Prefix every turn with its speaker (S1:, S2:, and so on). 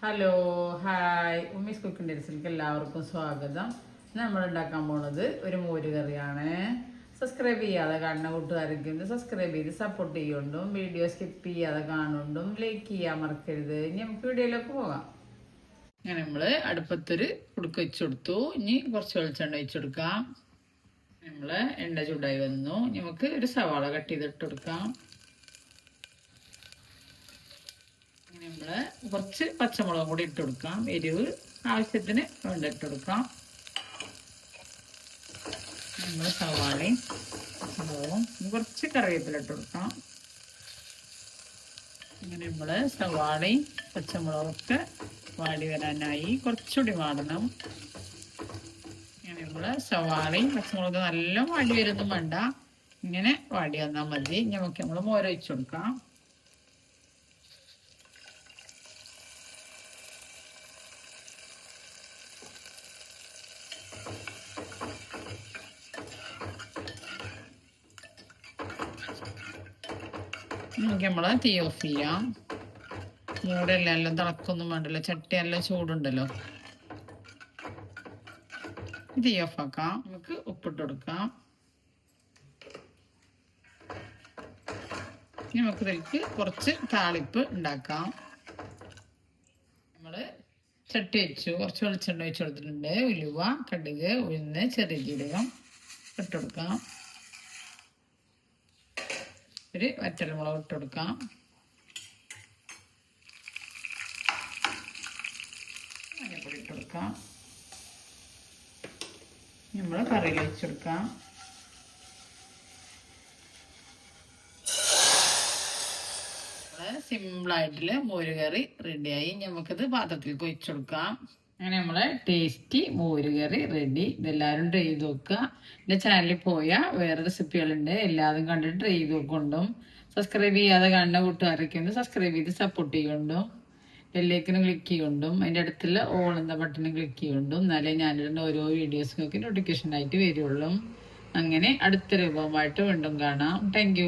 S1: Hello hi Ummis cooking ഡേസിലേക്ക് എല്ലാവർക്കും സ്വാഗതം. നമ്മൾ ഉണ്ടാക്കാൻ പോണത് ഒരു മോര് കറിയാണ്. സബ്സ്ക്രൈബ് ചെയ്യാതെ കാണുന്ന കൂട്ടുകാരൊക്കെ ഉണ്ട് സബ്സ്ക്രൈബ് ചെയ്ത് സപ്പോർട്ട് ചെയ്യുകൊണ്ടും വീഡിയോ സ്കിപ്പ് ചെയ്യാതെ കാണുകൊണ്ടും ലൈക്ക് ചെയ്യാൻ മറക്കരുത്. ഇനി നമുക്ക് വീഡിയോയിലേക്ക് പോകാം. അങ്ങനെ നമ്മൾ അടുപ്പത്തൊരു കുടുക്ക വെച്ച് കൊടുത്തു. ഇനി കുറച്ച് വെളിച്ചെണ്ണ ഒഴിച്ചു കൊടുക്കാം. നമ്മൾ എണ്ണ ചൂടായി വന്നു. നമുക്ക് ഒരു സവാള കട്ട് ചെയ്തിട്ട് കൊടുക്കാം. നമ്മൾ കുറച്ച് പച്ചമുളകും കൂടി ഇട്ട് കൊടുക്കാം. എരിവ് ആവശ്യത്തിന് വേണ്ട ഇട്ട് കൊടുക്കാം. നമ്മൾ സവാളയും പച്ചമുളകും കുറച്ച് കറിവേപ്പില ഇട്ട് കൊടുക്കാം. അങ്ങനെ നമ്മൾ സവാളയും പച്ചമുളകൊക്കെ വാടി വരാനായി കുറച്ചുകൂടി വാടണം. അങ്ങനെ നമ്മൾ സവാളയും പച്ചമുളക് നല്ല വാടി വരുന്നും വേണ്ട, ഇങ്ങനെ വാടി വന്നാൽ മതി. നമുക്ക് നമ്മൾ മോരൊഴിച്ച് കൊടുക്കാം. നമുക്ക് നമ്മളെ തീ ഓഫ് ചെയ്യാം. ഇവിടെ എല്ലാം തിളക്കൊന്നും വേണ്ടല്ലോ, ചട്ടി എല്ലാം ചൂടുണ്ടല്ലോ. തീ ഓഫ് ആക്കാം. നമുക്ക് ഉപ്പിട്ട് കൊടുക്കാം. നമുക്ക് ഇതിലേക്ക് കുറച്ച് താളിപ്പ് ഉണ്ടാക്കാം. നമ്മൾ ചട്ടി വെച്ചു, കുറച്ച് വെളിച്ചെണ്ണ ഒഴിച്ച് കൊടുത്തിട്ടുണ്ട്. ഉലുവ, കടുക്, ഉഴുന്ന്, ചെറിയ ജീരകം ഇട്ട് കൊടുക്കാം. ഒരു വറ്റൽമുളക് ഇട്ട് കൊടുക്കാം. മഞ്ഞൾപ്പൊടി ഇട്ട് കൊടുക്കാം. നമ്മൾ കറിയിൽ വെച്ച് കൊടുക്കാം. സിമ്പിളായിട്ടുള്ള മോര് കറി റെഡിയായി. നമുക്കത് പാത്രത്തിലേക്ക് ഒഴിച്ചു കൊടുക്കാം. അങ്ങനെ നമ്മളെ ടേസ്റ്റി മോര് കറി റെഡി. ഇതെല്ലാവരും ട്രൈ ചെയ്ത് നോക്കുക. എൻ്റെ ചാനലിൽ പോയാൽ വേറെ റെസിപ്പികളുണ്ട്, എല്ലാവരും കണ്ടിട്ട് ട്രൈ ചെയ്ത് നോക്കൊണ്ടും. സബ്സ്ക്രൈബ് ചെയ്യാതെ കാണുന്ന കൂട്ടുകാരൊക്കെ ഒന്ന് സബ്സ്ക്രൈബ് ചെയ്ത് സപ്പോർട്ട് ചെയ്യുകൊണ്ടും ബെല്ലേക്കിനും ക്ലിക്ക് ചെയ്യുകൊണ്ടും അതിൻ്റെ അടുത്തുള്ള ഓൾ എന്ന ബട്ടണും ക്ലിക്ക് ചെയ്യുകൊണ്ടും എന്നാലേ ഞാനിടുന്ന ഓരോ വീഡിയോസിനൊക്കെ നോട്ടിഫിക്കേഷൻ ആയിട്ട് വരുള്ളൂ. അങ്ങനെ അടുത്ത രൂപമായിട്ട് വീണ്ടും കാണാം. താങ്ക്